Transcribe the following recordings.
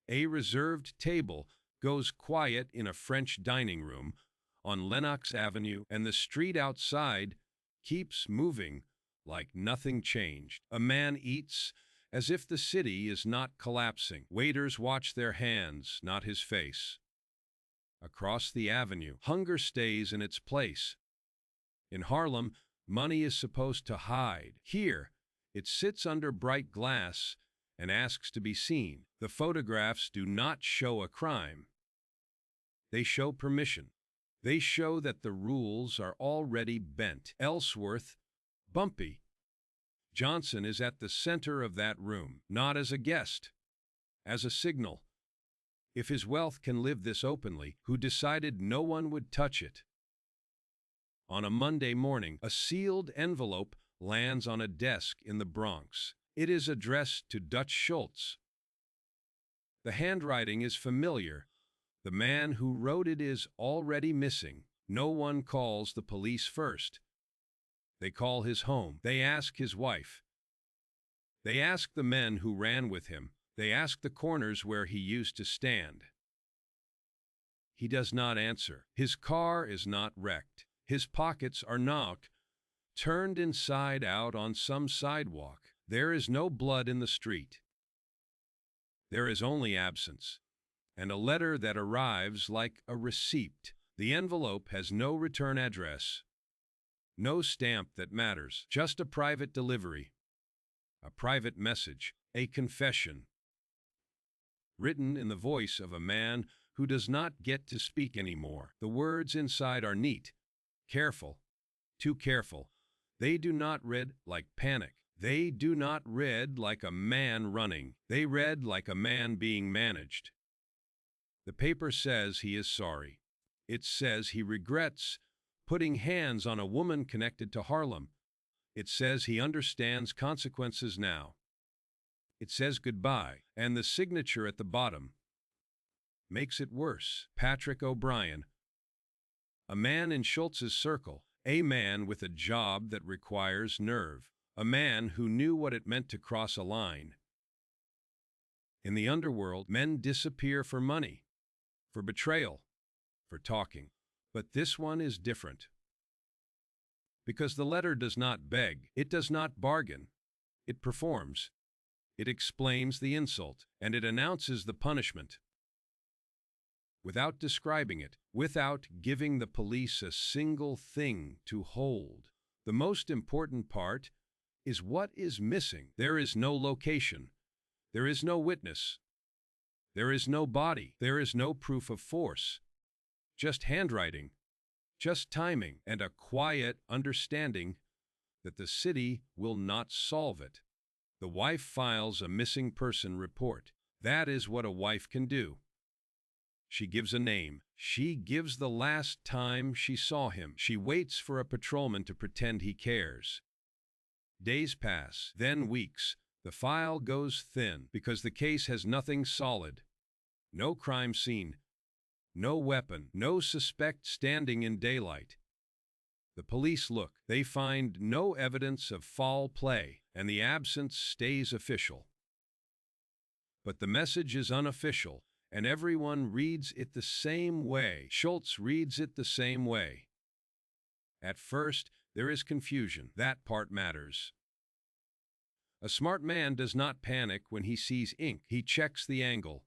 A reserved table goes quiet in a French dining room on Lenox Avenue, and the street outside keeps moving like nothing changed. A man eats as if the city is not collapsing. Waiters watch their hands, not his face. Across the avenue, hunger stays in its place. In Harlem, money is supposed to hide. Here, it sits under bright glass and asks to be seen. The photographs do not show a crime. They show permission. They show that the rules are already bent. Ellsworth, Bumpy. Johnson is at the center of that room, not as a guest, as a signal. If his wealth can live this openly, who decided no one would touch it? On a Monday morning, a sealed envelope lands on a desk in the Bronx. It is addressed to Dutch Schultz. The handwriting is familiar. The man who wrote it is already missing. No one calls the police first. They call his home. They ask his wife. They ask the men who ran with him. They ask the corners where he used to stand. He does not answer. His car is not wrecked. His pockets are not turned inside out on some sidewalk. There is no blood in the street. There is only absence, and a letter that arrives like a receipt. The envelope has no return address, no stamp that matters, just a private delivery, a private message, a confession, written in the voice of a man who does not get to speak anymore. The words inside are neat, careful, too careful. They do not read like panic. They do not read like a man running. They read like a man being managed. The paper says he is sorry. It says he regrets putting hands on a woman connected to Harlem. It says he understands consequences now. It says goodbye, and the signature at the bottom makes it worse. Patrick O'Brien, a man in Schultz's circle, a man with a job that requires nerve, a man who knew what it meant to cross a line. In the underworld, men disappear for money, for betrayal, for talking. But this one is different. Because the letter does not beg, it does not bargain. It performs. It explains the insult, and it announces the punishment. Without describing it, without giving the police a single thing to hold. The most important part is what is missing. There is no location. There is no witness. There is no body. There is no proof of force. Just handwriting, just timing, and a quiet understanding that the city will not solve it. The wife files a missing person report. That is what a wife can do. She gives a name. She gives the last time she saw him. She waits for a patrolman to pretend he cares. Days pass, then weeks. The file goes thin because the case has nothing solid. No crime scene, no weapon, no suspect standing in daylight. The police look. They find no evidence of foul play, and the absence stays official. But the message is unofficial, and everyone reads it the same way. Schultz reads it the same way. At first, there is confusion. That part matters. A smart man does not panic when he sees ink. He checks the angle.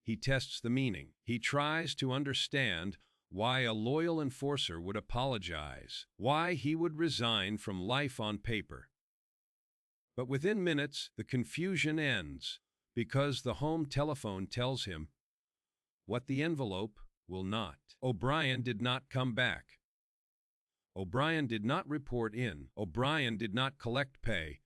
He tests the meaning. He tries to understand why a loyal enforcer would apologize, why he would resign from life on paper. But within minutes, the confusion ends, because the home telephone tells him what the envelope will not. O'Brien did not come back. O'Brien did not report in. O'Brien did not collect pay.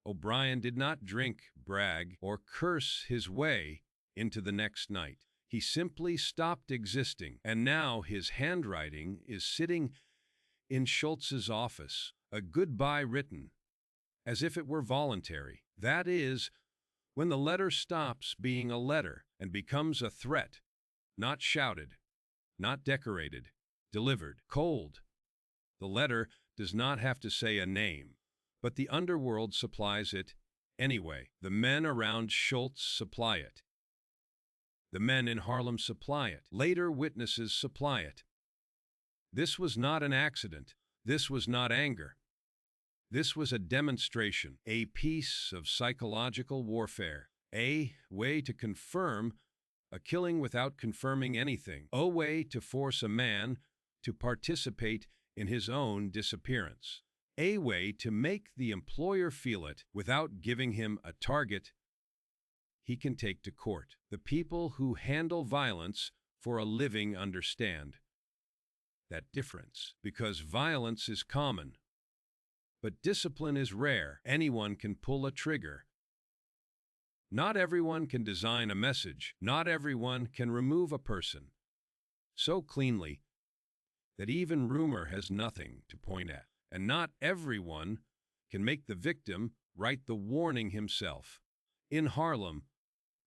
O'Brien did not drink, brag, or curse his way into the next night. He simply stopped existing, and now his handwriting is sitting in Schultz's office, a goodbye written, as if it were voluntary. That is, when the letter stops being a letter and becomes a threat, not shouted, not decorated, delivered, cold. The letter does not have to say a name, but the underworld supplies it Anyway, the men around Schultz supply it. The men in Harlem supply it. Later witnesses supply it. This was not an accident. This was not anger. This was a demonstration, a piece of psychological warfare, a way to confirm a killing without confirming anything, a way to force a man to participate in his own disappearance, a way to make the employer feel it without giving him a target he can take to court. The people who handle violence for a living understand that difference, because violence is common, but discipline is rare. Anyone can pull a trigger. Not everyone can design a message. Not everyone can remove a person so cleanly that even rumor has nothing to point at. And not everyone can make the victim write the warning himself. In Harlem,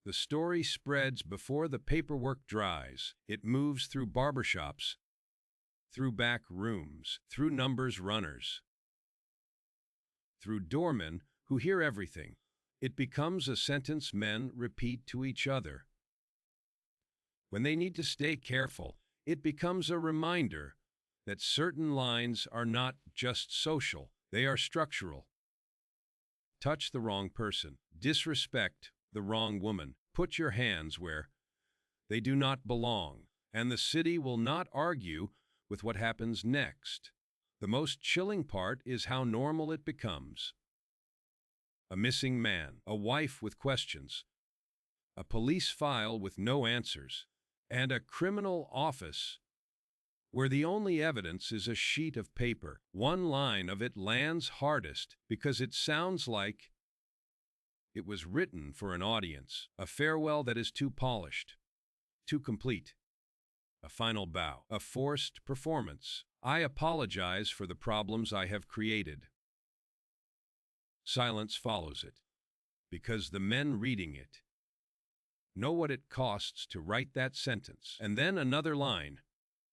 the story spreads before the paperwork dries. It moves through barbershops, through back rooms, through numbers runners, through doormen who hear everything. It becomes a sentence men repeat to each other. When they need to stay careful, it becomes a reminder that certain lines are not just social, they are structural. Touch the wrong person, disrespect the wrong woman, put your hands where they do not belong, and the city will not argue with what happens next. The most chilling part is how normal it becomes. A missing man, a wife with questions, a police file with no answers, and a criminal office where the only evidence is a sheet of paper. One line of it lands hardest because it sounds like it was written for an audience, a farewell that is too polished, too complete, a final bow, a forced performance. I apologize for the problems I have created. Silence follows it, because the men reading it know what it costs to write that sentence. And then another line,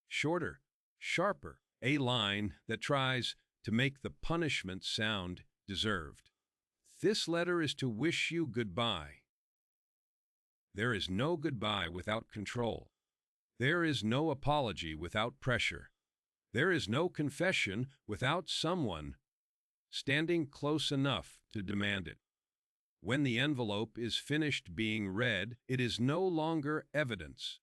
shorter, sharper, a line that tries to make the punishment sound deserved. This letter is to wish you goodbye. There is no goodbye without control. There is no apology without pressure. There is no confession without someone standing close enough to demand it. When the envelope is finished being read, it is no longer evidence.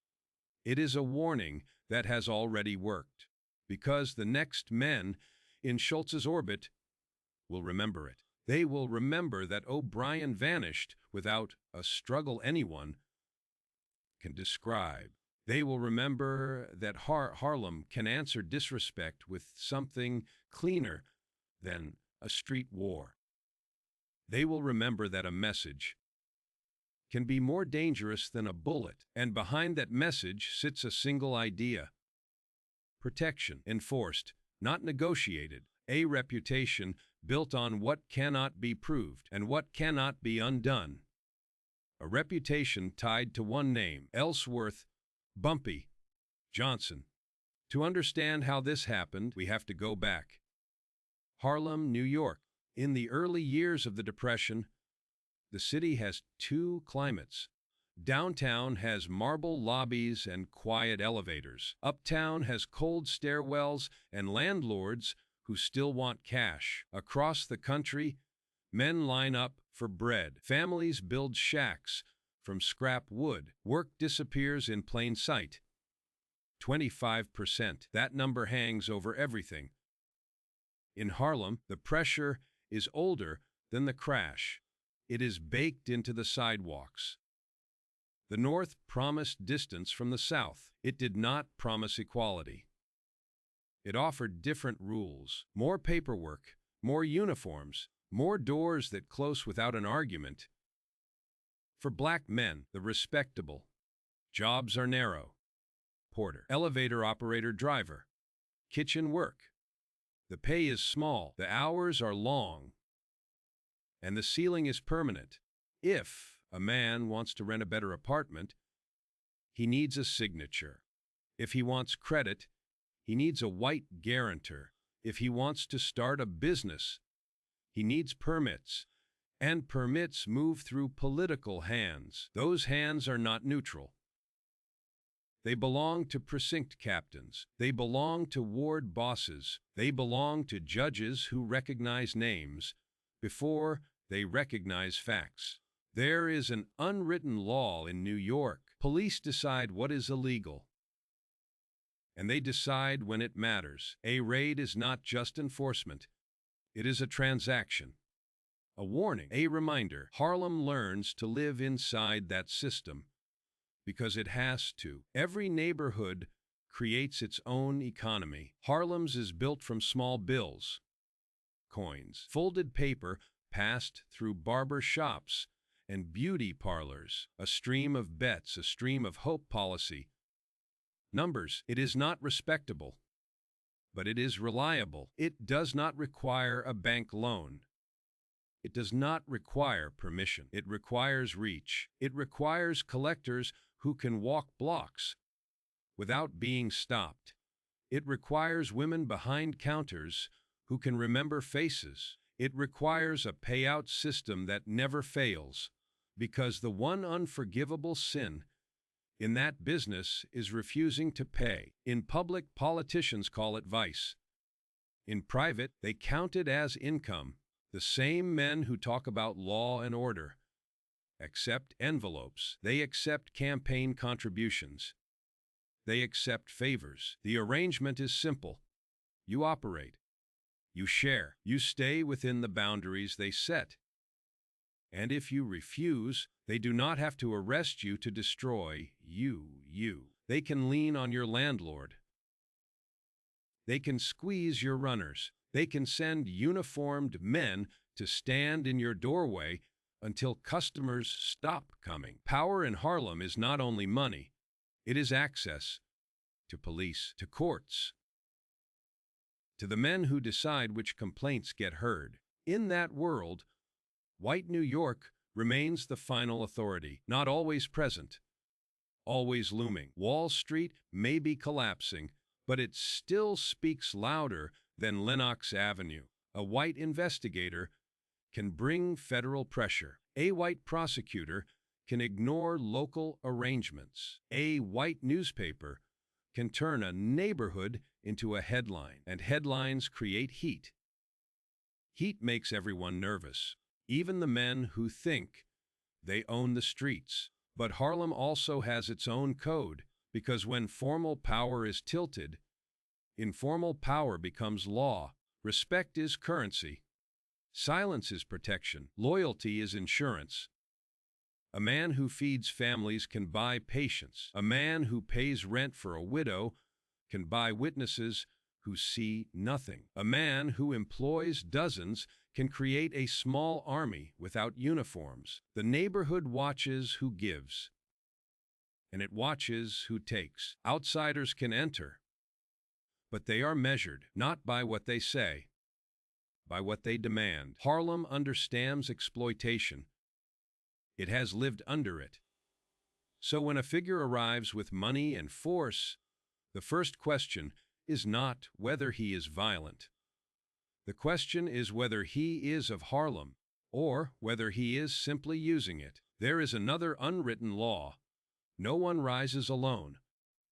It is a warning that has already worked, because the next men in Schultz's orbit will remember it. They will remember that O'Brien vanished without a struggle anyone can describe. They will remember that Harlem can answer disrespect with something cleaner than a street war. They will remember that a message can be more dangerous than a bullet, and behind that message sits a single idea. Protection, enforced, not negotiated, a reputation built on what cannot be proved and what cannot be undone. A reputation tied to one name, Ellsworth, Bumpy, Johnson. To understand how this happened, we have to go back. Harlem, New York. In the early years of the Depression, the city has two climates. Downtown has marble lobbies and quiet elevators. Uptown has cold stairwells and landlords who still want cash. Across the country, men line up for bread. Families build shacks from scrap wood. Work disappears in plain sight. 25%. That number hangs over everything. In Harlem, the pressure is older than the crash. It is baked into the sidewalks. The North promised distance from the South. It did not promise equality. It offered different rules, more paperwork, more uniforms, more doors that close without an argument. For black men, the respectable jobs are narrow. Porter, elevator operator, driver, kitchen work. The pay is small, the hours are long, and the ceiling is permanent. If a man wants to rent a better apartment, he needs a signature. If he wants credit, he needs a white guarantor. If he wants to start a business, he needs permits. and permits move through political hands. Those hands are not neutral. They belong to precinct captains. They belong to ward bosses. They belong to judges who recognize names before they recognize facts. There is an unwritten law in New York. Police decide what is illegal, and they decide when it matters. A raid is not just enforcement. It is a transaction, a warning, a reminder. Harlem learns to live inside that system because it has to. Every neighborhood creates its own economy. Harlem's is built from small bills, coins, folded paper passed through barber shops and beauty parlors, a stream of bets, a stream of hope policy. Numbers. It is not respectable, but it is reliable. It does not require a bank loan. It does not require permission. It requires reach. It requires collectors who can walk blocks without being stopped. It requires women behind counters who can remember faces. It requires a payout system that never fails, because the one unforgivable sin in that business is refusing to pay. In public, politicians call it vice. In private, they count it as income. The same men who talk about law and order accept envelopes. They accept campaign contributions. They accept favors. The arrangement is simple. You operate. You share. You stay within the boundaries they set. And if you refuse, they do not have to arrest you to destroy you. They can lean on your landlord. They can squeeze your runners. They can send uniformed men to stand in your doorway until customers stop coming. Power in Harlem is not only money, it is access to police, to courts, to the men who decide which complaints get heard. In that world, white New York remains the final authority, not always present, always looming. Wall Street may be collapsing, but it still speaks louder than Lenox Avenue. A white investigator can bring federal pressure. A white prosecutor can ignore local arrangements. A white newspaper can turn a neighborhood into a headline, and headlines create heat. Heat makes everyone nervous, even the men who think they own the streets. But Harlem also has its own code, because when formal power is tilted, informal power becomes law. Respect is currency. Silence is protection. Loyalty is insurance. A man who feeds families can buy patience. A man who pays rent for a widow can buy witnesses who see nothing. A man who employs dozens can create a small army without uniforms. The neighborhood watches who gives, and it watches who takes. Outsiders can enter, but they are measured not by what they say, by what they demand. Harlem understands exploitation. It has lived under it. So when a figure arrives with money and force, the first question is not whether he is violent. The question is whether he is of Harlem, or whether he is simply using it. There is another unwritten law. No one rises alone.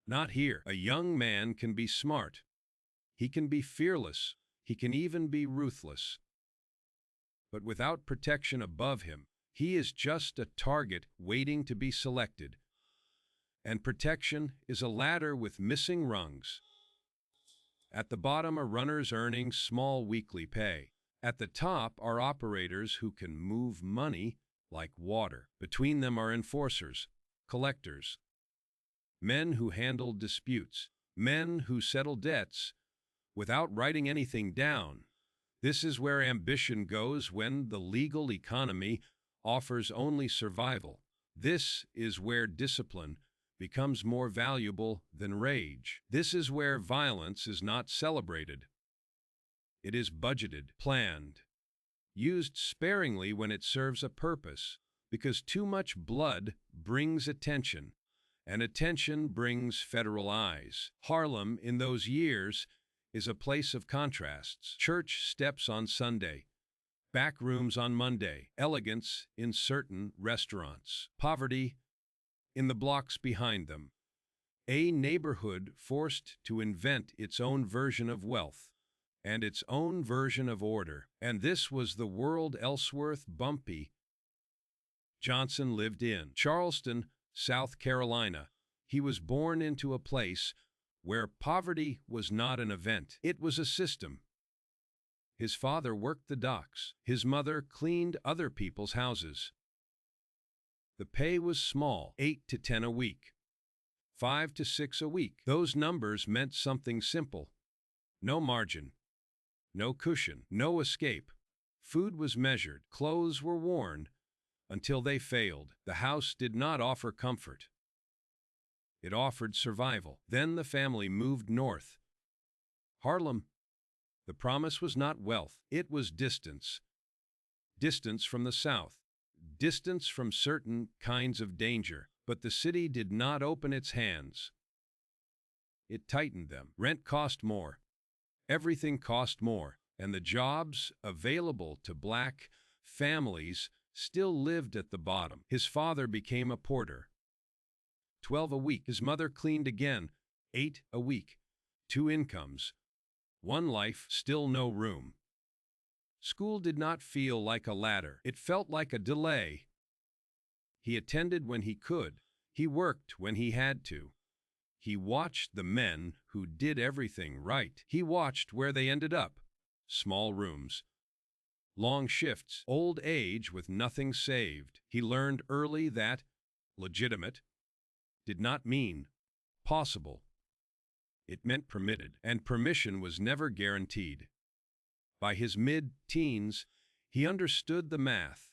Not here. A young man can be smart. He can be fearless. He can even be ruthless. But without protection above him, he is just a target waiting to be selected. And protection is a ladder with missing rungs. At the bottom are runners earning small weekly pay. At the top are operators who can move money like water. Between them are enforcers, collectors, men who handle disputes, men who settle debts without writing anything down. This is where ambition goes when the legal economy offers only survival. This is where discipline becomes more valuable than rage. This is where violence is not celebrated. It is budgeted, planned, used sparingly when it serves a purpose, because too much blood brings attention, and attention brings federal eyes. Harlem, in those years, is a place of contrasts. Church steps on Sunday, Back rooms on Monday, elegance in certain restaurants, poverty in the blocks behind them. A neighborhood forced to invent its own version of wealth and its own version of order. And this was the world Ellsworth Bumpy Johnson lived in. Charleston, South Carolina. He was born into a place where poverty was not an event. It was a system. His father worked the docks. His mother cleaned other people's houses. The pay was small, 8 to 10 a week, 5 to 6 a week. Those numbers meant something simple. No margin, no cushion, no escape. Food was measured, clothes were worn, until they failed. The house did not offer comfort. It offered survival. Then the family moved north. Harlem. The promise was not wealth, it was distance. Distance from the South. Distance from certain kinds of danger. But the city did not open its hands. It tightened them. Rent cost more. Everything cost more. And the jobs available to black families still lived at the bottom. His father became a porter. 12 a week. His mother cleaned again. 8 a week. 2 incomes. 1 life, still no room. School did not feel like a ladder. It felt like a delay. He attended when he could. He worked when he had to. He watched the men who did everything right. He watched where they ended up. Small rooms, long shifts, old age with nothing saved. He learned early that legitimate did not mean possible. It meant permitted, and permission was never guaranteed. By his mid-teens, he understood the math.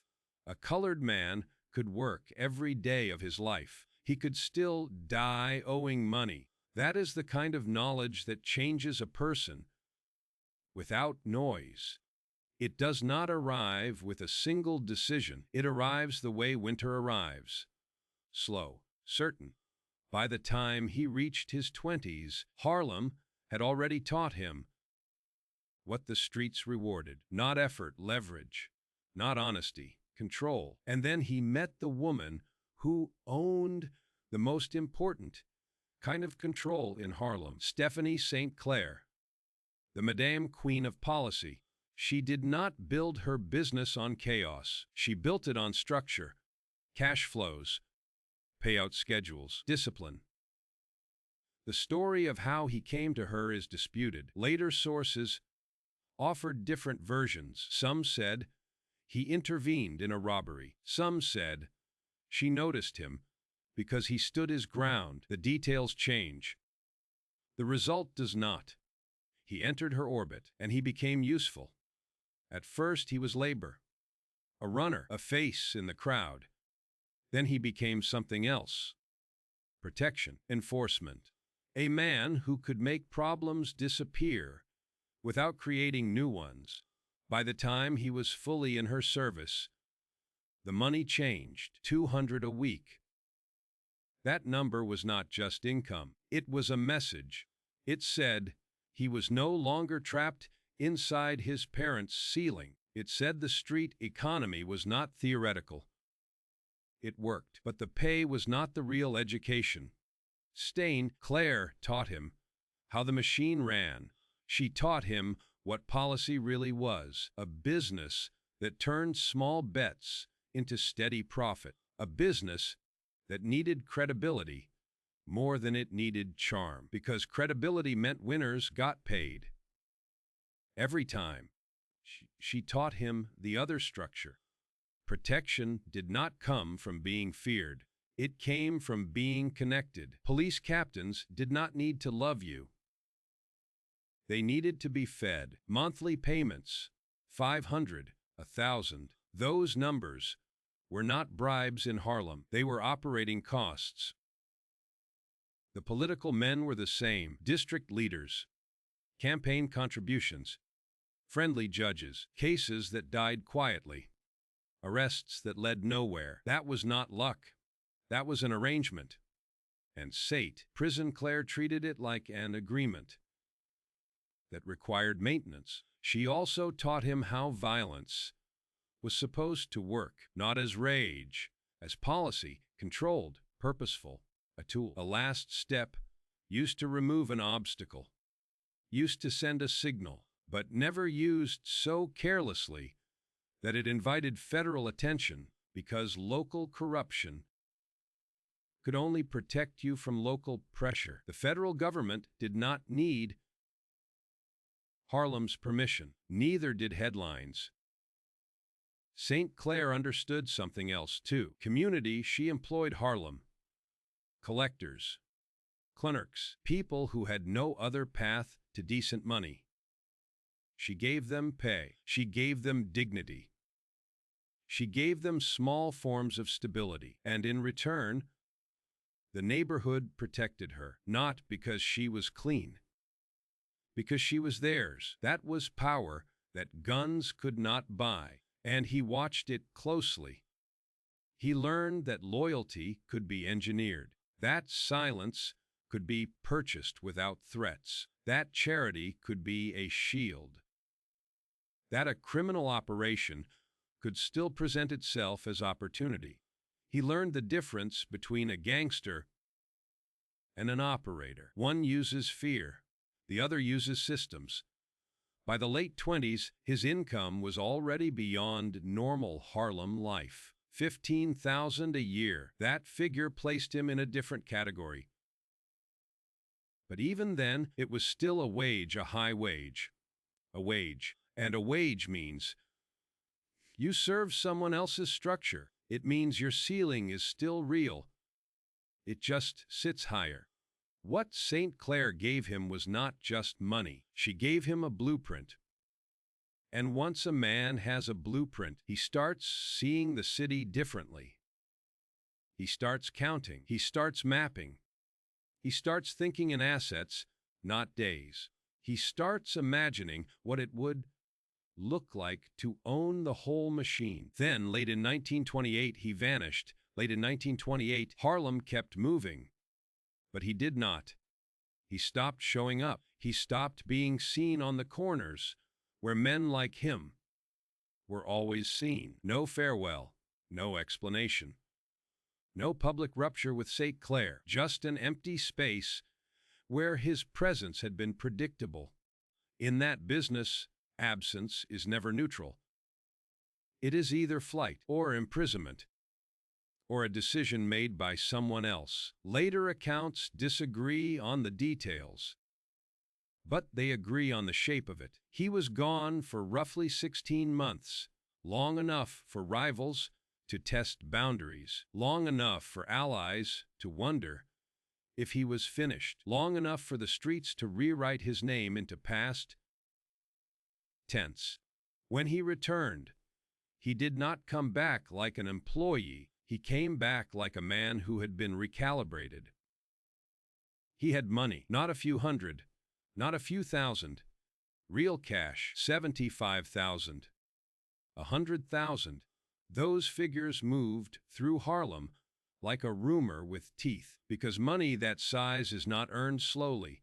A colored man could work every day of his life. He could still die owing money. That is the kind of knowledge that changes a person without noise. It does not arrive with a single decision. It arrives the way winter arrives. Slow, certain. By the time he reached his 20s, Harlem had already taught him what the streets rewarded. Not effort, leverage. Not honesty, control. And then he met the woman who owned the most important kind of control in Harlem, Stephanie St. Clair, the Madame Queen of Policy. She did not build her business on chaos. She built it on structure, cash flows, payout schedules, discipline. The story of how he came to her is disputed. Later sources offered different versions. Some said he intervened in a robbery. Some said she noticed him because he stood his ground. The details change. The result does not. He entered her orbit, and he became useful. At first he was labor, a runner, a face in the crowd. Then he became something else. Protection, enforcement. A man who could make problems disappear without creating new ones. By the time he was fully in her service, the money changed. 200 a week. That number was not just income. It was a message. It said he was no longer trapped inside his parents' ceiling. It said the street economy was not theoretical. It worked, but the pay was not the real education. Claire taught him how the machine ran. She taught him what policy really was, a business that turned small bets into steady profit, a business that needed credibility more than it needed charm, because credibility meant winners got paid. Every time, she taught him the other structure. Protection did not come from being feared. It came from being connected. Police captains did not need to love you. They needed to be fed. Monthly payments, 500, 1,000. Those numbers were not bribes in Harlem. They were operating costs. The political men were the same. District leaders, campaign contributions, friendly judges, cases that died quietly, arrests that led nowhere. That was not luck. That was an arrangement. And prison Claire treated it like an agreement that required maintenance. She also taught him how violence was supposed to work, not as rage, as policy, controlled, purposeful, a tool, a last step, used to remove an obstacle, used to send a signal, but never used so carelessly that it invited federal attention, because local corruption could only protect you from local pressure. The federal government did not need Harlem's permission. Neither did headlines. St. Clair understood something else, too. Community, she employed Harlem. Collectors, clerks, people who had no other path to decent money. She gave them pay. She gave them dignity. She gave them small forms of stability. And in return, the neighborhood protected her, not because she was clean, because she was theirs. That was power that guns could not buy, and he watched it closely. He learned that loyalty could be engineered, that silence could be purchased without threats, that charity could be a shield, that a criminal operation could still present itself as opportunity. He learned the difference between a gangster and an operator. One uses fear, the other uses systems. By the late 20s, his income was already beyond normal Harlem life. $15,000 a year. That figure placed him in a different category. But even then, it was still a wage, a high wage. A wage. And a wage means you serve someone else's structure. It means your ceiling is still real. It just sits higher. What St. Clair gave him was not just money. She gave him a blueprint. And once a man has a blueprint, he starts seeing the city differently. He starts counting. He starts mapping. He starts thinking in assets, not days. He starts imagining what it would look like to own the whole machine. Then, late in 1928, he vanished. Late in 1928, Harlem kept moving. But he did not. He stopped showing up. He stopped being seen on the corners, where men like him were always seen. No farewell, no explanation. No public rupture with St. Clair, just an empty space where his presence had been predictable. In that business, absence is never neutral. It is either flight or imprisonment, or a decision made by someone else. Later accounts disagree on the details, but they agree on the shape of it. He was gone for roughly 16 months, long enough for rivals to test boundaries, long enough for allies to wonder if he was finished, long enough for the streets to rewrite his name into past tense. When he returned, he did not come back like an employee. He came back like a man who had been recalibrated. He had money, not a few hundred, not a few thousand. Real cash, 75,000, 100,000. Those figures moved through Harlem like a rumor with teeth, because money that size is not earned slowly.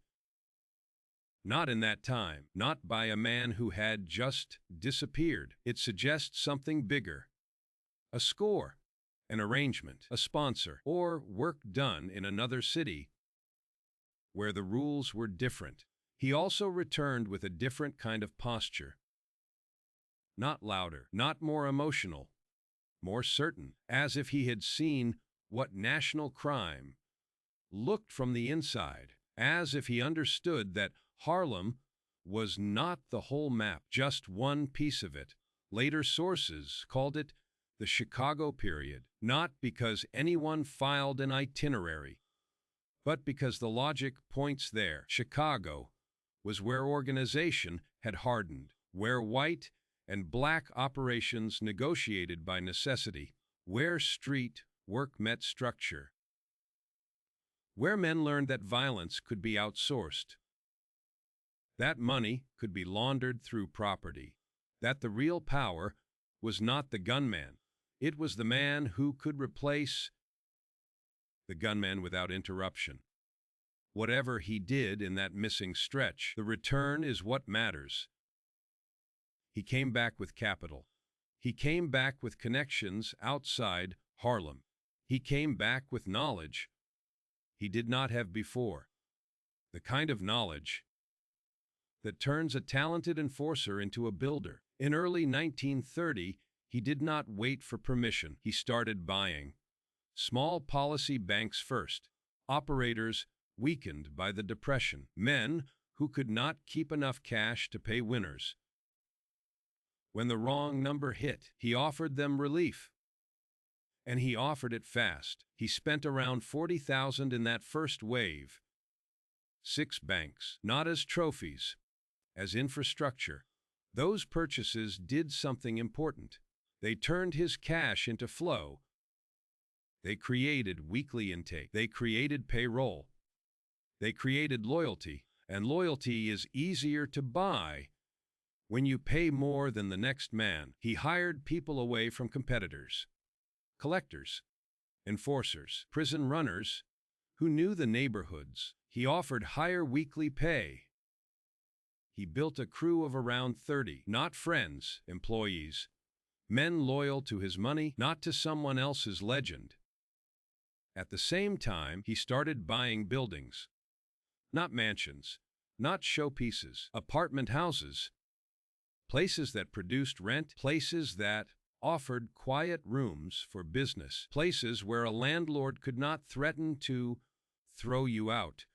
Not in that time, not by a man who had just disappeared. It suggests something bigger. A score, an arrangement, a sponsor, or work done in another city where the rules were different. He also returned with a different kind of posture. Not louder, not more emotional, more certain, as if he had seen what national crime looked from the inside, as if he understood that Harlem was not the whole map, just one piece of it. Later sources called it the Chicago period, not because anyone filed an itinerary, but because the logic points there. Chicago was where organization had hardened, where white and black operations negotiated by necessity, where street work met structure, where men learned that violence could be outsourced, that money could be laundered through property, that the real power was not the gunman, it was the man who could replace the gunman without interruption. Whatever he did in that missing stretch, the return is what matters. He came back with capital. He came back with connections outside Harlem. He came back with knowledge he did not have before. The kind of knowledge that turns a talented enforcer into a builder. In early 1930, he did not wait for permission. He started buying small policy banks first, operators weakened by the Depression, men who could not keep enough cash to pay winners. When the wrong number hit, he offered them relief. And he offered it fast. He spent around $40,000 in that first wave. 6 banks, not as trophies, as infrastructure. Those purchases did something important. They turned his cash into flow. They created weekly intake. They created payroll. They created loyalty. And loyalty is easier to buy when you pay more than the next man. He hired people away from competitors, collectors, enforcers, prison runners who knew the neighborhoods. He offered higher weekly pay. He built a crew of around 30, not friends, employees, men loyal to his money, not to someone else's legend. At the same time, he started buying buildings, not mansions, not showpieces, apartment houses, places that produced rent, places that offered quiet rooms for business, places where a landlord could not threaten to throw you out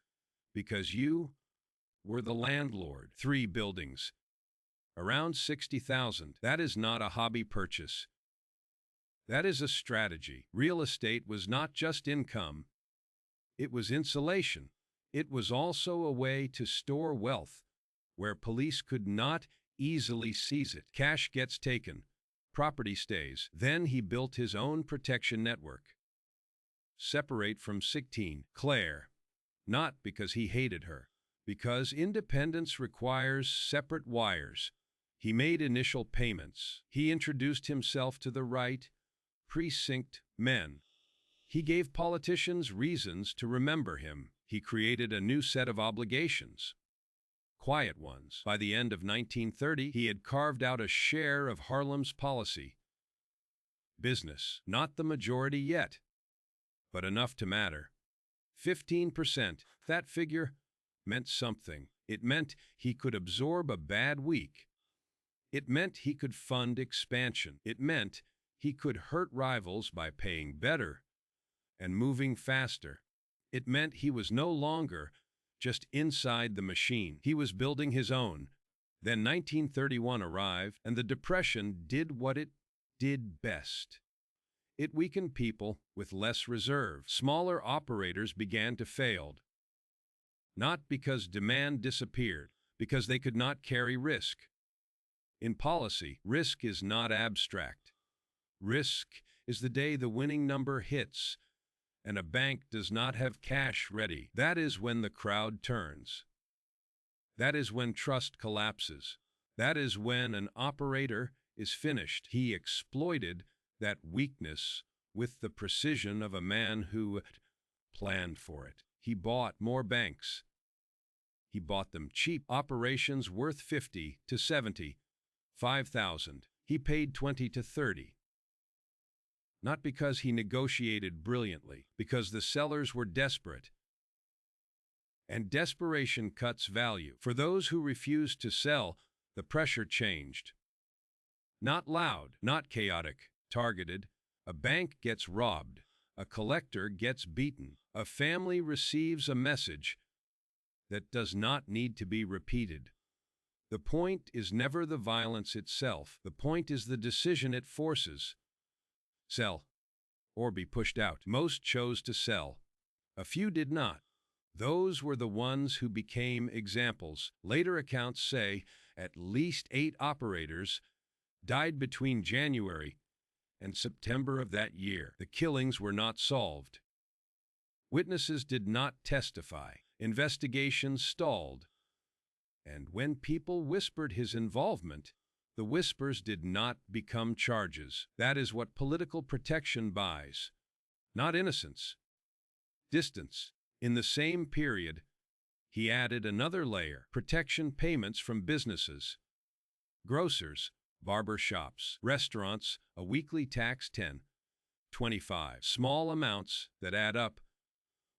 because you were the landlord. 3 buildings, around 60,000. That is not a hobby purchase. That is a strategy. Real estate was not just income. It was insulation. It was also a way to store wealth where police could not easily seize it. Cash gets taken. Property stays. Then he built his own protection network. Separate from Claire, not because he hated her, because independence requires separate wires. He made initial payments. He introduced himself to the right precinct men. He gave politicians reasons to remember him. He created a new set of obligations, quiet ones. By the end of 1930, he had carved out a share of Harlem's policy business, not the majority yet, but enough to matter. 15%. That figure meant something. It meant he could absorb a bad week. It meant he could fund expansion. It meant he could hurt rivals by paying better and moving faster. It meant he was no longer just inside the machine. He was building his own. Then 1931 arrived, and the Depression did what it did best. It weakened people with less reserve. Smaller operators began to fail. Not because demand disappeared, because they could not carry risk. In policy, risk is not abstract. Risk is the day the winning number hits and a bank does not have cash ready. That is when the crowd turns. That is when trust collapses. That is when an operator is finished. He exploited that weakness with the precision of a man who planned for it. He bought more banks. He bought them cheap, operations worth 50 to 75,000. He paid 20 to 30. Not because he negotiated brilliantly, because the sellers were desperate. And desperation cuts value. For those who refused to sell, the pressure changed. Not loud, not chaotic, targeted. A bank gets robbed. A collector gets beaten. A family receives a message that does not need to be repeated. The point is never the violence itself. The point is the decision it forces. Sell or be pushed out. Most chose to sell. A few did not. Those were the ones who became examples. Later accounts say at least 8 operators died between January and September of that year. The killings were not solved. Witnesses did not testify. Investigations stalled. And when people whispered his involvement, the whispers did not become charges. That is what political protection buys. Not innocence. Distance. In the same period, he added another layer: protection payments from businesses, grocers, barber shops, restaurants, a weekly tax 10, 25. Small amounts that add up.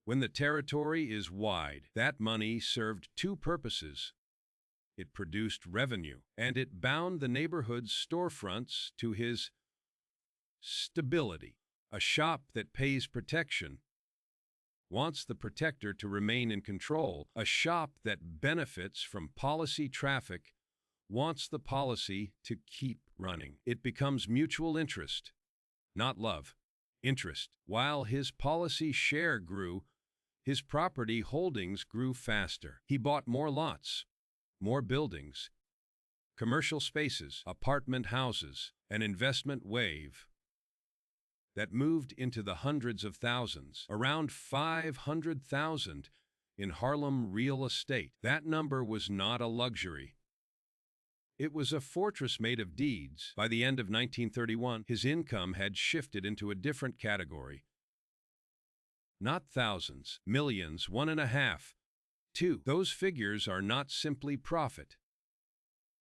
When the territory is wide, that money served two purposes. It produced revenue, and it bound the neighborhood's storefronts to his stability. A shop that pays protection wants the protector to remain in control. A shop that benefits from policy traffic wants the policy to keep running. It becomes mutual interest, not love. Interest. While his policy share grew, his property holdings grew faster. He bought more lots, more buildings, commercial spaces, apartment houses, an investment wave that moved into the hundreds of thousands, around 500,000 in Harlem real estate. That number was not a luxury. It was a fortress made of deeds. By the end of 1931, his income had shifted into a different category. Not thousands, millions, 1.5, 2. Those figures are not simply profit.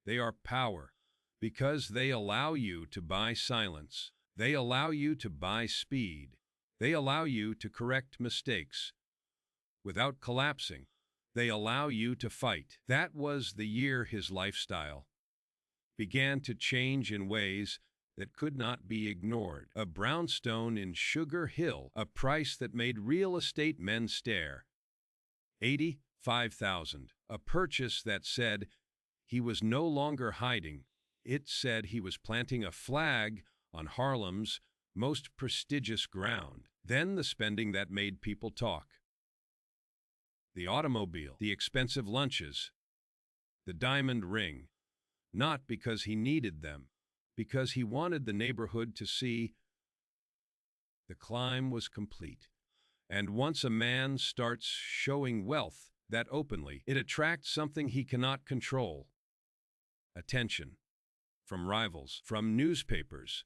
They are power, because they allow you to buy silence. They allow you to buy speed. They allow you to correct mistakes without collapsing. They allow you to fight. That was the year his lifestyle began to change in ways that could not be ignored. A brownstone in Sugar Hill, a price that made real estate men stare. $85,000. A purchase that said he was no longer hiding. It said he was planting a flag on Harlem's most prestigious ground. Then the spending that made people talk. The automobile, the expensive lunches, the diamond ring. Not because he needed them, because he wanted the neighborhood to see the climb was complete. And once a man starts showing wealth that openly, it attracts something he cannot control. Attention. From rivals, from newspapers,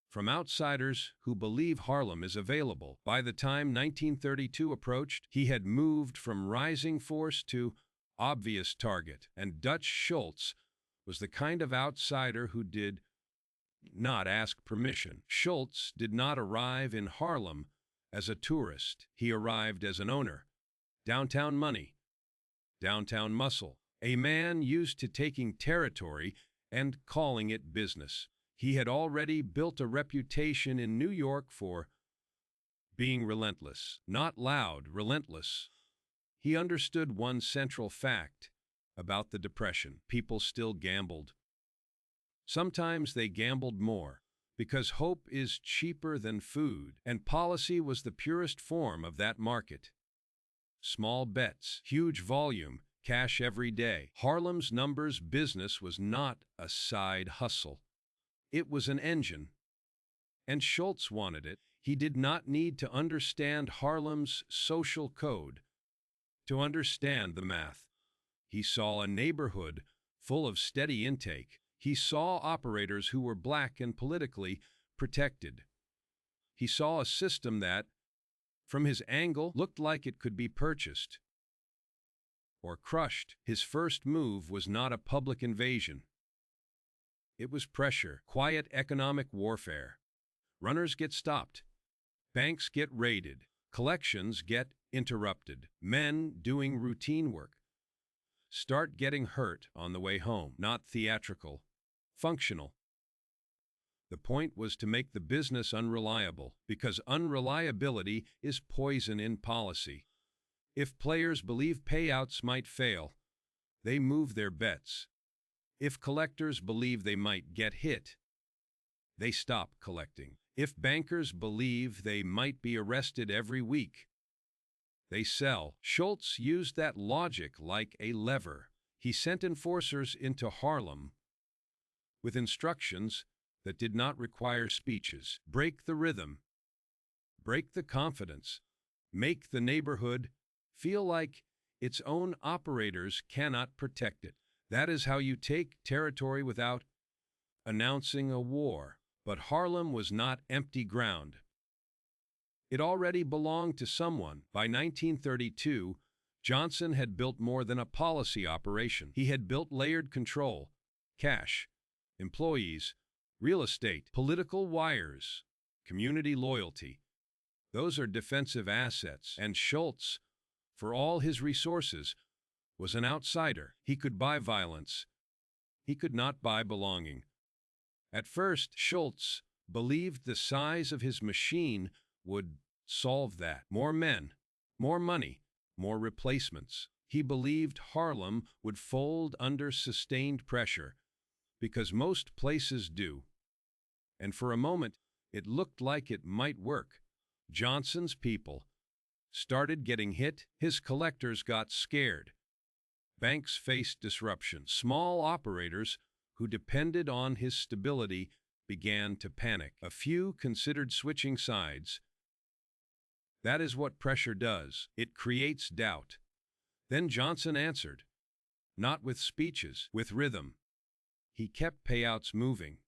from outsiders who believe Harlem is available. By the time 1932 approached, he had moved from rising force to obvious target, and Dutch Schultz was the kind of outsider who did not ask permission. Schultz did not arrive in Harlem as a tourist. He arrived as an owner. Downtown money, downtown muscle, a man used to taking territory and calling it business. He had already built a reputation in New York for being relentless, not loud, relentless. He understood one central fact about the Depression. People still gambled. Sometimes they gambled more, because hope is cheaper than food, and policy was the purest form of that market. Small bets, huge volume, cash every day. Harlem's numbers business was not a side hustle. It was an engine. And Schultz wanted it. He did not need to understand Harlem's social code to understand the math. He saw a neighborhood full of steady intake. He saw operators who were black and politically protected. He saw a system that, from his angle, looked like it could be purchased or crushed. His first move was not a public invasion. It was pressure, quiet economic warfare. Runners get stopped. Banks get raided. Collections get interrupted. Men doing routine work start getting hurt on the way home. Not theatrical, functional. The point was to make the business unreliable, because unreliability is poison in policy. If players believe payouts might fail, they move their bets. If collectors believe they might get hit, they stop collecting. If bankers believe they might be arrested every week, they sell. Schultz used that logic like a lever. He sent enforcers into Harlem with instructions that did not require speeches. Break the rhythm. Break the confidence. Make the neighborhood feel like its own operators cannot protect it. That is how you take territory without announcing a war. But Harlem was not empty ground. It already belonged to someone. By 1932, Johnson had built more than a policy operation. He had built layered control, cash, employees, real estate, political wires, community loyalty. Those are defensive assets, and Schultz, for all his resources, was an outsider. He could buy violence. He could not buy belonging. At first, Schultz believed the size of his machine would solve that. More men, more money, more replacements. He believed Harlem would fold under sustained pressure, because most places do. And for a moment, it looked like it might work. Johnson's people started getting hit. His collectors got scared. Banks faced disruption. Small operators who depended on his stability began to panic. A few considered switching sides. That is what pressure does. It creates doubt. Then Johnson answered, not with speeches, with rhythm. He kept payouts moving.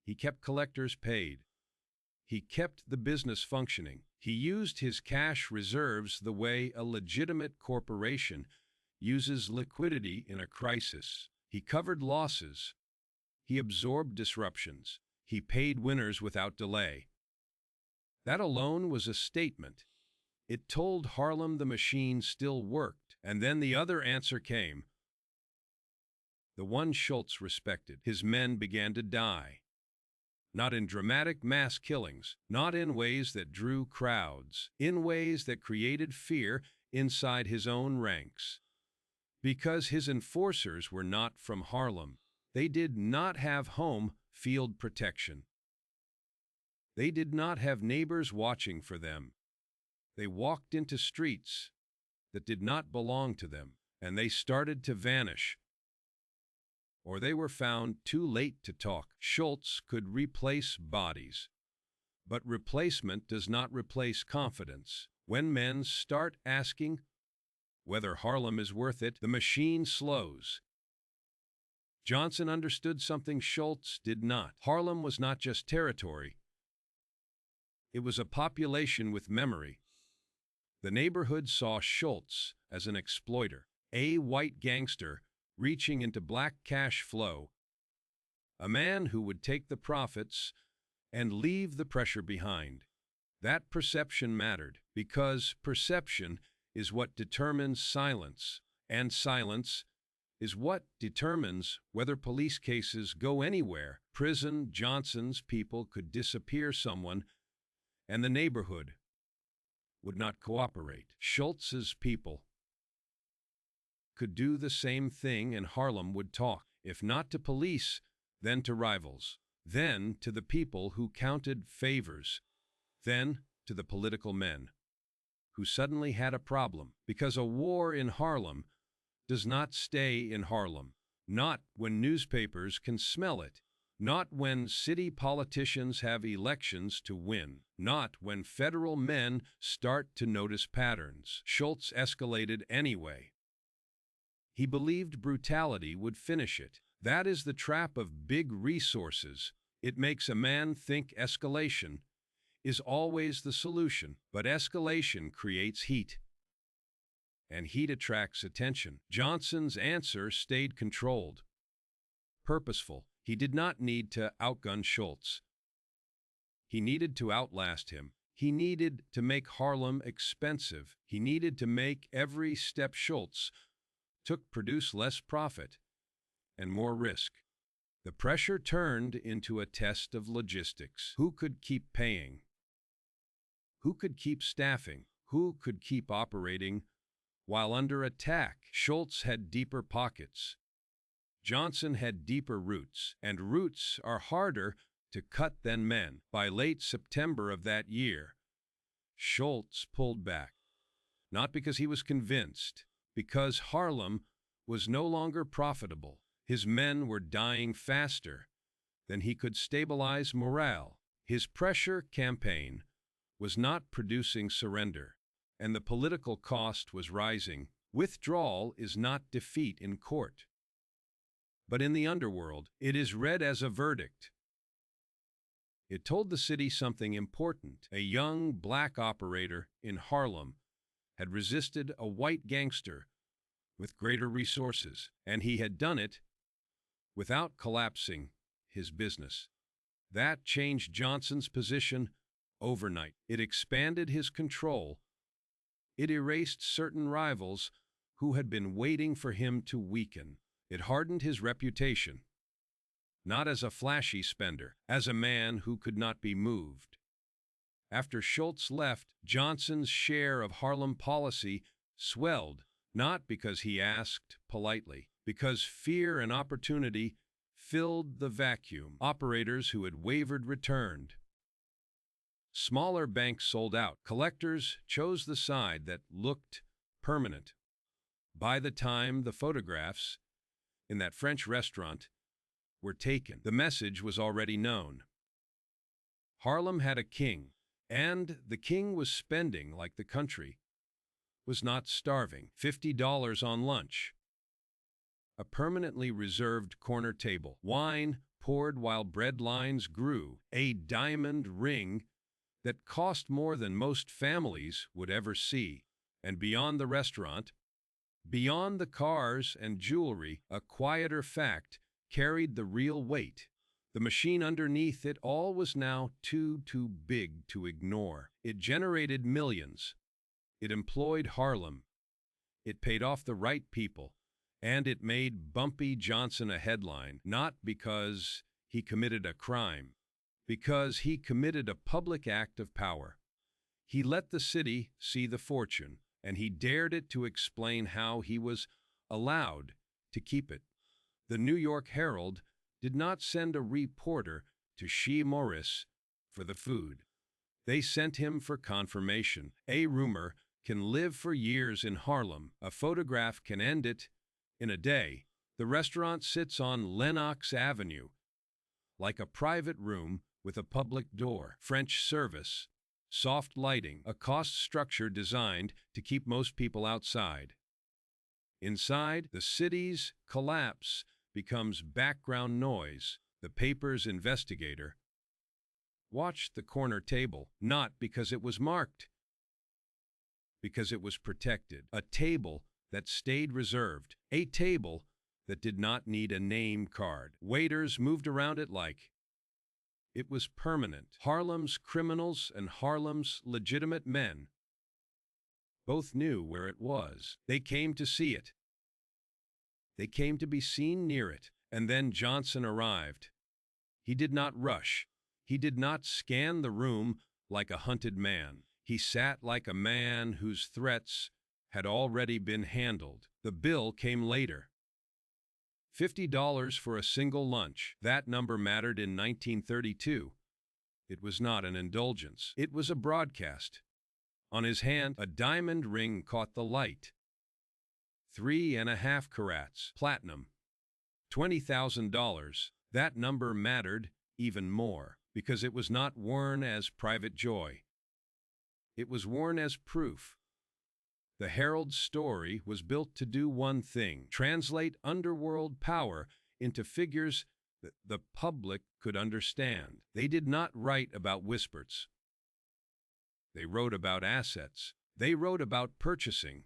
He kept collectors paid. He kept the business functioning. He used his cash reserves the way a legitimate corporation uses liquidity in a crisis. He covered losses. He absorbed disruptions. He paid winners without delay. That alone was a statement. It told Harlem the machine still worked. And then the other answer came. The one Schultz respected. His men began to die. Not in dramatic mass killings, not in ways that drew crowds, in ways that created fear inside his own ranks. Because his enforcers were not from Harlem. They did not have home field protection. They did not have neighbors watching for them. They walked into streets that did not belong to them, and they started to vanish. Or they were found too late to talk. Schultz could replace bodies, but replacement does not replace confidence. When men start asking whether Harlem is worth it, the machine slows. Johnson understood something Schultz did not. Harlem was not just territory. It was a population with memory. The neighborhood saw Schultz as an exploiter, a white gangster reaching into black cash flow, a man who would take the profits and leave the pressure behind. That perception mattered, because perception is what determines silence, and silence is what determines whether police cases go anywhere. Prison Johnson's people could disappear someone, and the neighborhood would not cooperate. Schultz's people could do the same thing, and Harlem would talk, if not to police, then to rivals, then to the people who counted favors, then to the political men who suddenly had a problem, because a war in Harlem does not stay in Harlem, not when newspapers can smell it, not when city politicians have elections to win, not when federal men start to notice patterns. Schultz escalated anyway. He believed brutality would finish it. That is the trap of big resources. It makes a man think escalation is always the solution, but escalation creates heat, and heat attracts attention. Johnson's answer stayed controlled, purposeful. He did not need to outgun Schultz. He needed to outlast him. He needed to make Harlem expensive. He needed to make every step Schultz took produce less profit and more risk. The pressure turned into a test of logistics. Who could keep paying? Who could keep staffing? Who could keep operating while under attack? Schultz had deeper pockets. Johnson had deeper roots, and roots are harder to cut than men. By late September of that year, Schultz pulled back, not because he was convinced, because Harlem was no longer profitable. His men were dying faster than he could stabilize morale. His pressure campaign was not producing surrender, and the political cost was rising. Withdrawal is not defeat in court, but in the underworld, it is read as a verdict. It told the city something important. A young black operator in Harlem had resisted a white gangster with greater resources, and he had done it without collapsing. his business. That changed Johnson's position overnight. It expanded his control. It erased certain rivals who had been waiting for him to weaken. It hardened his reputation, not as a flashy spender, as a man who could not be moved. After Schultz left, Johnson's share of Harlem policy swelled, not because he asked politely, because fear and opportunity filled the vacuum. Operators who had wavered returned. Smaller banks sold out. Collectors chose the side that looked permanent. By the time the photographs in that French restaurant were taken, the message was already known. Harlem had a king, and the king was spending like the country was not starving. $50 on lunch. A permanently reserved corner table. Wine poured while bread lines grew. A diamond ring that cost more than most families would ever see. And beyond the restaurant, beyond the cars and jewelry, a quieter fact carried the real weight. The machine underneath it all was now too big to ignore. It generated millions. It employed Harlem. It paid off the right people. And it made Bumpy Johnson a headline, not because he committed a crime, because he committed a public act of power. He let the city see the fortune, and he dared it to explain how he was allowed to keep it. The New York Herald did not send a reporter to Shea Morris for the food. They sent him for confirmation. A rumor can live for years in Harlem. A photograph can end it in a day. The restaurant sits on Lenox Avenue, like a private room with a public door. French service, soft lighting, a cost structure designed to keep most people outside. Inside, the city's collapse becomes background noise. The paper's investigator watched the corner table, not because it was marked, because it was protected. A table that stayed reserved. A table that did not need a name card. Waiters moved around it like it was permanent. Harlem's criminals and Harlem's legitimate men both knew where it was. They came to see it. They came to be seen near it. And then Johnson arrived. He did not rush. He did not scan the room like a hunted man. He sat like a man whose threats had already been handled. The bill came later. $50 for a single lunch. That number mattered in 1932. It was not an indulgence. It was a broadcast. On his hand, a diamond ring caught the light. 3.5 carats, platinum, $20,000. That number mattered even more, because it was not worn as private joy. It was worn as proof. The Herald's story was built to do one thing: translate underworld power into figures that the public could understand. They did not write about whispers. They wrote about assets. They wrote about purchasing.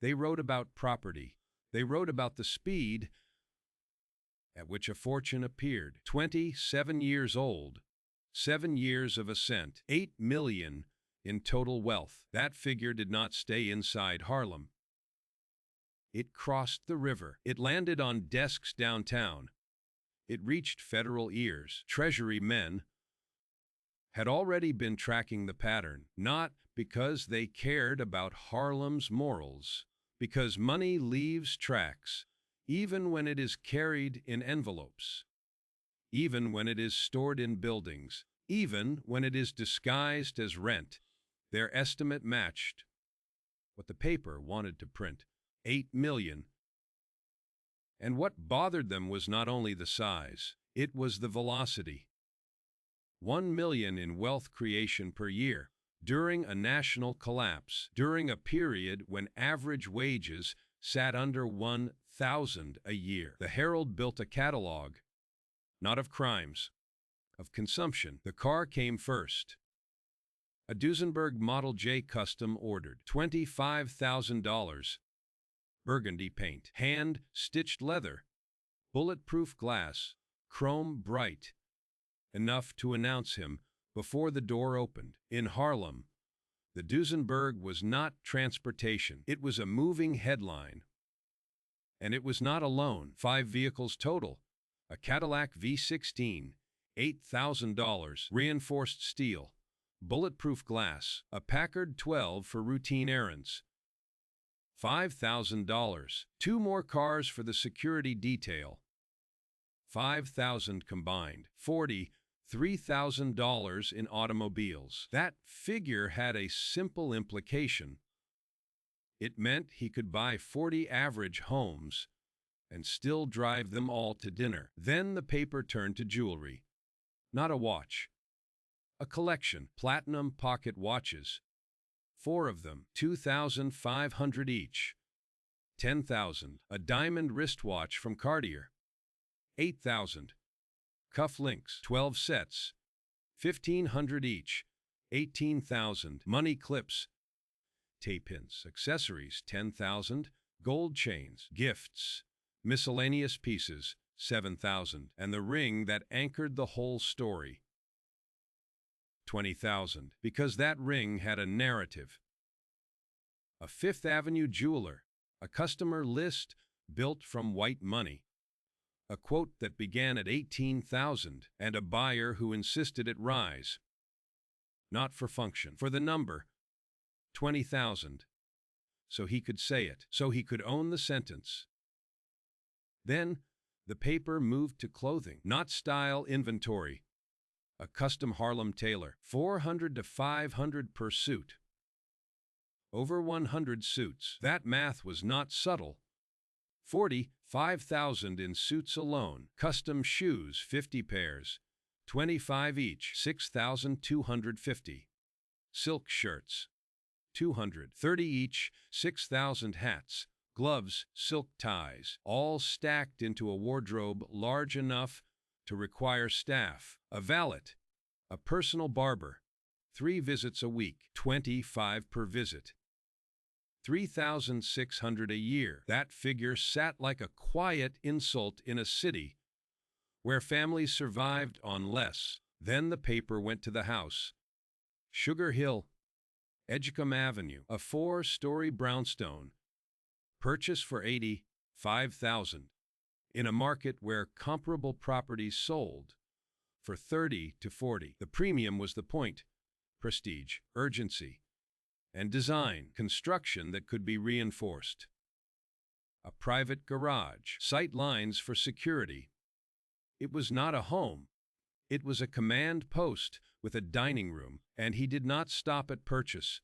They wrote about property. They wrote about the speed at which a fortune appeared. 27 years old, 7 years of ascent, 8 million in total wealth. That figure did not stay inside Harlem. It crossed the river. It landed on desks downtown. It reached federal ears. Treasury men had already been tracking the pattern, not because they cared about Harlem's morals, because money leaves tracks, even when it is carried in envelopes, even when it is stored in buildings, even when it is disguised as rent. Their estimate matched what the paper wanted to print: 8 million. And what bothered them was not only the size, it was the velocity. 1 million in wealth creation per year, during a national collapse, during a period when average wages sat under 1,000 a year. The Herald built a catalog, not of crimes, of consumption. The car came first. A Duesenberg Model J custom ordered, $25,000. Burgundy paint, hand-stitched leather, bulletproof glass, chrome bright, enough to announce him before the door opened. In Harlem, the Duesenberg was not transportation. It was a moving headline. And it was not alone. 5 vehicles total. A Cadillac V16, $8,000, reinforced steel, bulletproof glass, a Packard 12 for routine errands, $5,000, 2 more cars for the security detail, $5,000 combined, $43,000 in automobiles. That figure had a simple implication. It meant he could buy 40 average homes and still drive them all to dinner. Then the paper turned to jewelry. Not a watch. A collection. Platinum pocket watches. 4 of them, $2,500 each. $10,000. A diamond wristwatch from Cartier. $8,000. Cuff links, 12 sets. $1,500 each. $18,000. Money clips. Tape pins, accessories, $10,000. Gold chains, gifts, miscellaneous pieces, $7,000. And the ring that anchored the whole story, $20,000, because that ring had a narrative. A Fifth Avenue jeweler, a customer list built from white money, a quote that began at $18,000, and a buyer who insisted it rise. Not for function, for the number, $20,000. So he could say it, so he could own the sentence. Then the paper moved to clothing, not style inventory. A custom Harlem tailor, $400 to $500 per suit. Over 100 suits. That math was not subtle. 45,000 in suits alone. Custom shoes, 50 pairs, 25 each, 6,250. Silk shirts, 230 each, 6,000 hats, gloves, silk ties, all stacked into a wardrobe large enough to require staff, a valet, a personal barber, 3 visits a week, 25 per visit. $3,600 a year. That figure sat like a quiet insult in a city where families survived on less. Then the paper went to the house. Sugar Hill, Edgecombe Avenue, a 4-story brownstone, purchase for $85,000. In a market where comparable properties sold for $30 to $40. The premium was the point. Prestige, urgency, and design. Construction that could be reinforced. A private garage. Sight lines for security. It was not a home. It was a command post with a dining room, and he did not stop at purchase.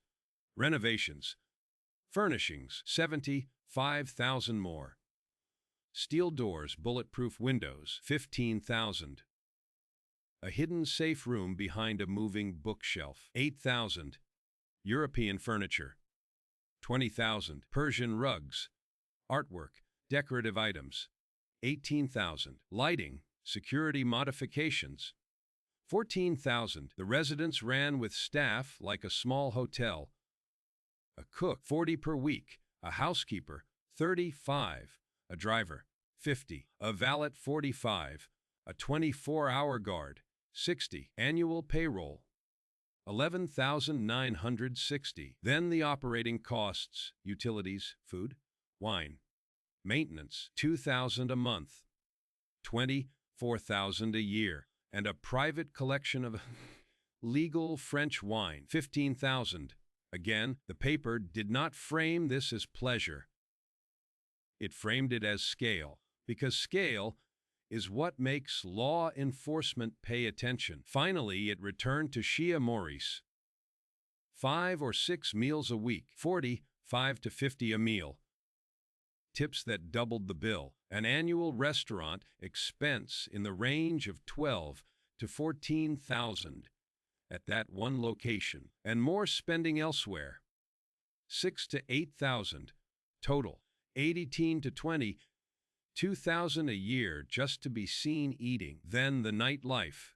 Renovations. Furnishings, $75,000 more. Steel doors, bulletproof windows, $15,000. A hidden safe room behind a moving bookshelf, $8,000. European furniture, $20,000. Persian rugs, artwork, decorative items, $18,000. Lighting, security modifications, $14,000. The residence ran with staff like a small hotel. A cook, $40 per week. A housekeeper, $35. A driver, $50. A valet, $45. A 24-hour guard, $60. Annual payroll, $11,960. Then the operating costs, utilities, food, wine, maintenance, $2,000 a month, $24,000 a year, and a private collection of legal French wine, $15,000. Again, the paper did not frame this as pleasure. It framed it as scale, because scale is what makes law enforcement pay attention. Finally, it returned to Shia Maurice. 5 or 6 meals a week, $45 to $50 a meal. Tips that doubled the bill. An annual restaurant expense in the range of $12,000 to $14,000 at that one location, and more spending elsewhere. $6,000 to $8,000 total. $18,000 to $22,000 a year just to be seen eating. Then the nightlife.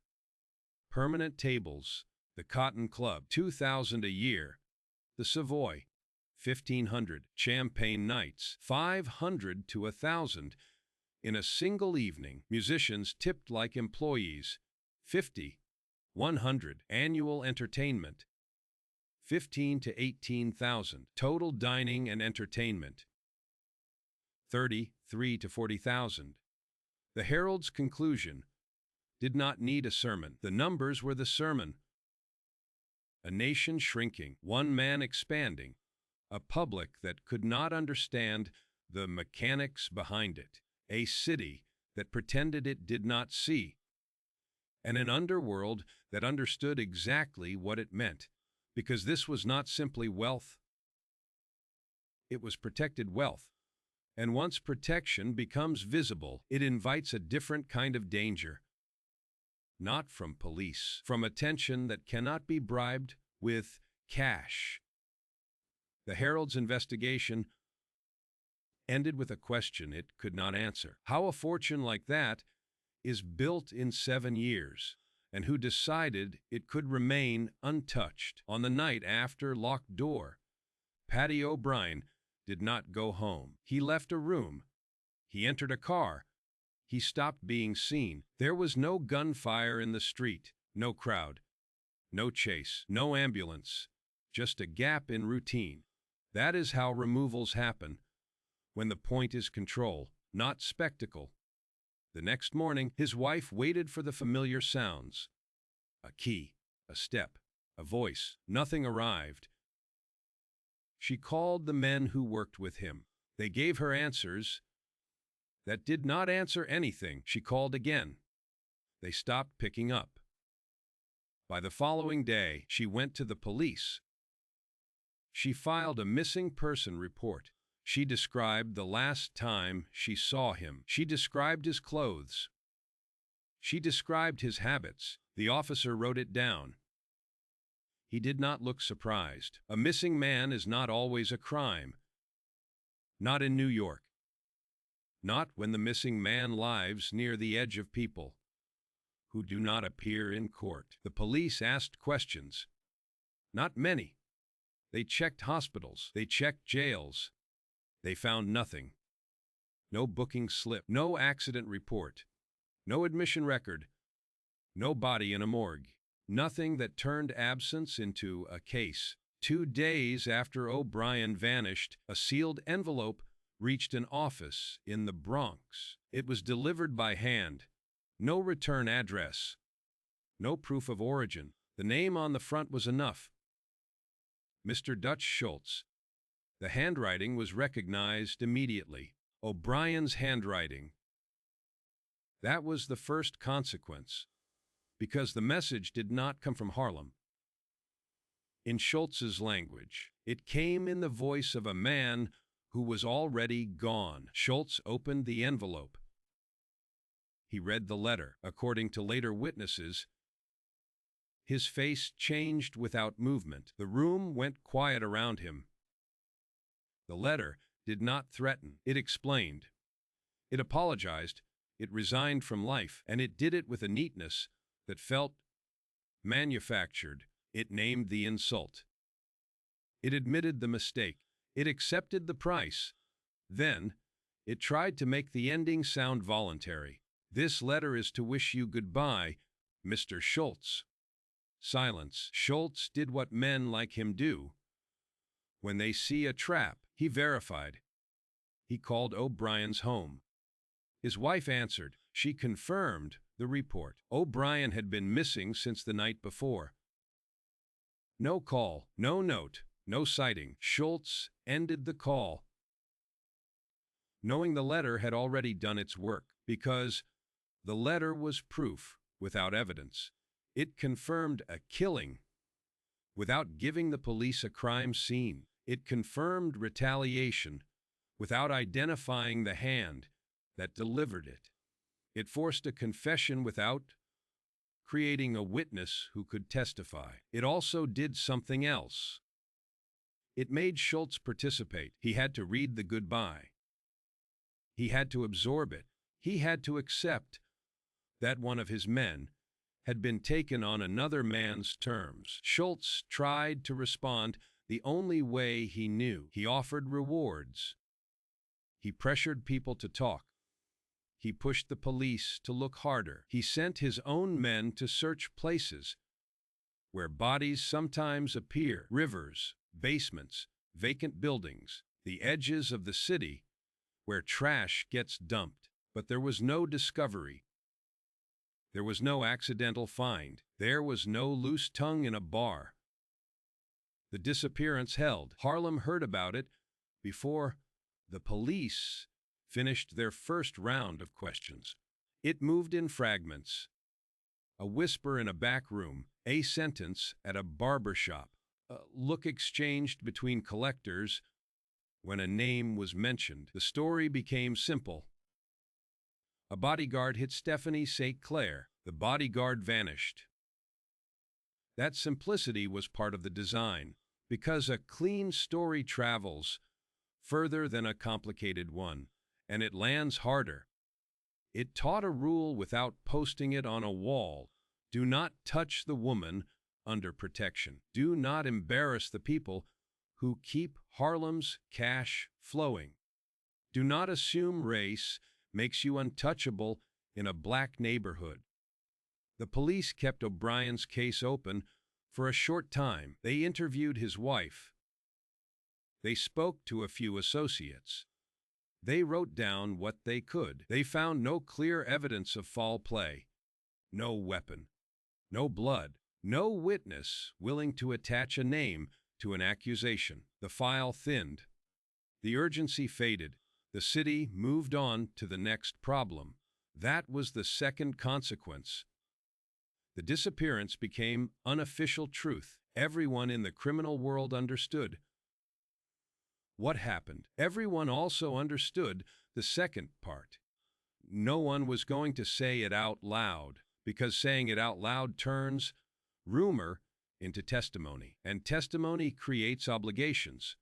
Permanent tables, the Cotton Club, $2,000 a year. The Savoy, $1,500. Champagne nights, $500 to $1,000. In a single evening, musicians tipped like employees. 50, 100 annual entertainment. 15 to 18,000 total dining and entertainment. 33 to 40,000. The Herald's conclusion did not need a sermon. The numbers were the sermon. A nation shrinking, one man expanding, a public that could not understand the mechanics behind it, a city that pretended it did not see, and an underworld that understood exactly what it meant, because this was not simply wealth. It was protected wealth. And once protection becomes visible, it invites a different kind of danger. Not from police, from attention that cannot be bribed with cash. The Herald's investigation ended with a question it could not answer. How a fortune like that is built in 7 years, and who decided it could remain untouched. On the night after locked door, Paddy O'Brien did not go home. He left a room. He entered a car. He stopped being seen. There was no gunfire in the street, no crowd, no chase, no ambulance, just a gap in routine. That is how removals happen, when the point is control, not spectacle. The next morning, his wife waited for the familiar sounds. A key, a step, a voice. Nothing arrived. She called the men who worked with him. They gave her answers that did not answer anything. She called again. They stopped picking up. By the following day, she went to the police. She filed a missing person report. She described the last time she saw him. She described his clothes. She described his habits. The officer wrote it down. He did not look surprised. A missing man is not always a crime. Not in New York. Not when the missing man lives near the edge of people who do not appear in court. The police asked questions. Not many. They checked hospitals. They checked jails. They found nothing. No booking slip. No accident report. No admission record. No body in a morgue. Nothing that turned absence into a case. 2 days after O'Brien vanished, a sealed envelope reached an office in the Bronx. It was delivered by hand. No return address. No proof of origin. The name on the front was enough. Mr. Dutch Schultz. The handwriting was recognized immediately. O'Brien's handwriting. That was the first consequence, because the message did not come from Harlem. In Schultz's language, it came in the voice of a man who was already gone. Schultz opened the envelope. He read the letter. According to later witnesses, his face changed without movement. The room went quiet around him. The letter did not threaten. It explained. It apologized. It resigned from life, and it did it with a neatness that felt manufactured. It named the insult. It admitted the mistake. It accepted the price. Then, it tried to make the ending sound voluntary. This letter is to wish you goodbye, Mr. Schultz. Silence. Schultz did what men like him do. When they see a trap, he verified. He called O'Brien's home. His wife answered. She confirmed the report. O'Brien had been missing since the night before. No call, no note, no sighting. Schultz ended the call, knowing the letter had already done its work, because the letter was proof without evidence. It confirmed a killing without giving the police a crime scene. It confirmed retaliation without identifying the hand that delivered it. It forced a confession without creating a witness who could testify. It also did something else. It made Schultz participate. He had to read the goodbye. He had to absorb it. He had to accept that one of his men had been taken on another man's terms. Schultz tried to respond the only way he knew. He offered rewards. He pressured people to talk. He pushed the police to look harder. He sent his own men to search places where bodies sometimes appear: rivers, basements, vacant buildings, the edges of the city where trash gets dumped. But there was no discovery. There was no accidental find. There was no loose tongue in a bar. The disappearance held. Harlem heard about it before the police finished their first round of questions. It moved in fragments. A whisper in a back room, a sentence at a barber shop, a look exchanged between collectors when a name was mentioned. The story became simple. A bodyguard hit Stephanie St. Clair. The bodyguard vanished. That simplicity was part of the design, because a clean story travels further than a complicated one, and it lands harder. It taught a rule without posting it on a wall: do not touch the woman under protection. Do not embarrass the people who keep Harlem's cash flowing. Do not assume race makes you untouchable in a black neighborhood. The police kept O'Brien's case open for a short time. They interviewed his wife. They spoke to a few associates. They wrote down what they could. They found no clear evidence of foul play, no weapon, no blood, no witness willing to attach a name to an accusation. The file thinned. The urgency faded. The city moved on to the next problem. That was the second consequence. The disappearance became unofficial truth. Everyone in the criminal world understood what happened. Everyone also understood the second part. No one was going to say it out loud, because saying it out loud turns rumor into testimony, and testimony creates obligations.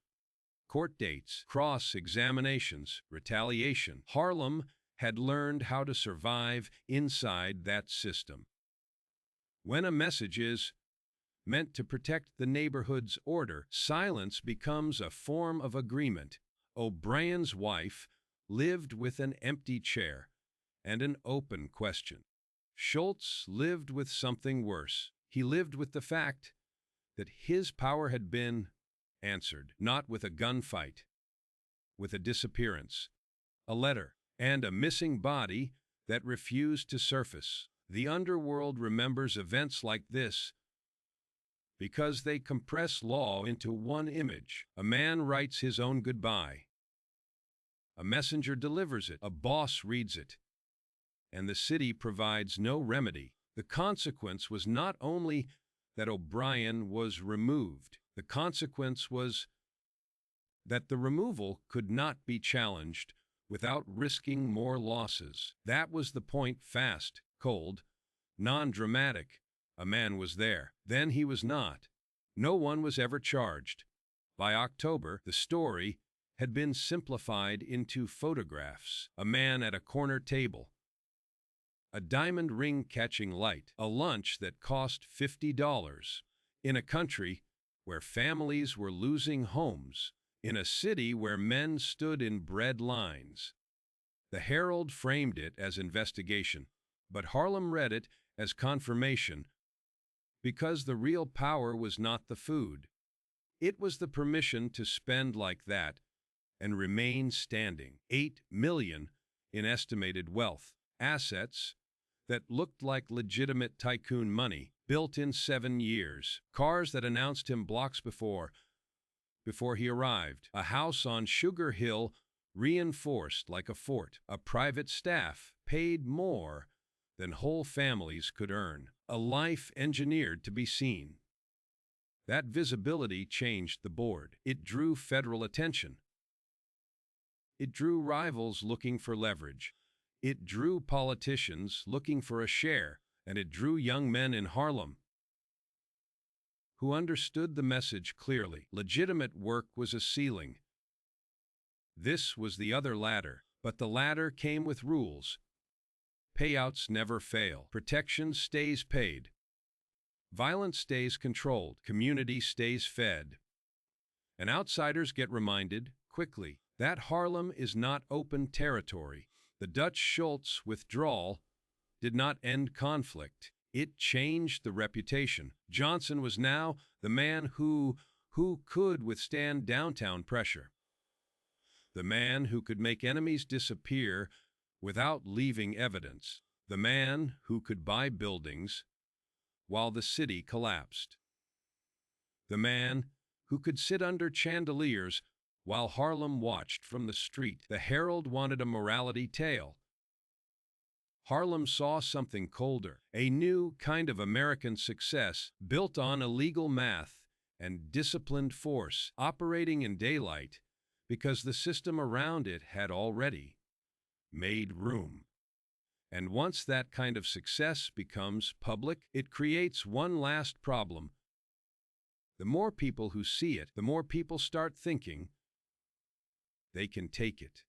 Court dates, cross-examinations, retaliation. Harlem had learned how to survive inside that system. When a message is meant to protect the neighborhood's order, silence becomes a form of agreement. O'Brien's wife lived with an empty chair and an open question. Schultz lived with something worse. He lived with the fact that his power had been answered, not with a gunfight, with a disappearance, a letter, and a missing body that refused to surface. The underworld remembers events like this because they compress law into one image. A man writes his own goodbye. A messenger delivers it. A boss reads it. And the city provides no remedy. The consequence was not only that O'Brien was removed. The consequence was that the removal could not be challenged without risking more losses. That was the point. Fast, cold, non-dramatic. A man was there. Then he was not. No one was ever charged. By October, the story had been simplified into photographs. A man at a corner table. A diamond ring catching light. A lunch that cost $50. In a country where families were losing homes. In a city where men stood in bread lines. The Herald framed it as investigation, but Harlem read it as confirmation, because the real power was not the food. It was the permission to spend like that and remain standing. $8 million in estimated wealth. Assets that looked like legitimate tycoon money, built in 7 years. Cars that announced him blocks before he arrived. A house on Sugar Hill reinforced like a fort. A private staff paid more than whole families could earn. A life engineered to be seen. That visibility changed the board. It drew federal attention. It drew rivals looking for leverage. It drew politicians looking for a share, and it drew young men in Harlem who understood the message clearly. Legitimate work was a ceiling. This was the other ladder, but the ladder came with rules. Payouts never fail. Protection stays paid. Violence stays controlled. Community stays fed. And outsiders get reminded quickly that Harlem is not open territory, The Dutch Schultz withdrawal did not end conflict. It changed the reputation. Johnson was now the man who could withstand downtown pressure. The man who could make enemies disappear without leaving evidence. The man who could buy buildings while the city collapsed. The man who could sit under chandeliers while Harlem watched from the street. The Herald wanted a morality tale. Harlem saw something colder, a new kind of American success built on illegal math and disciplined force, operating in daylight because the system around it had already made room. And once that kind of success becomes public, it creates one last problem. The more people who see it, the more people start thinking they can take it.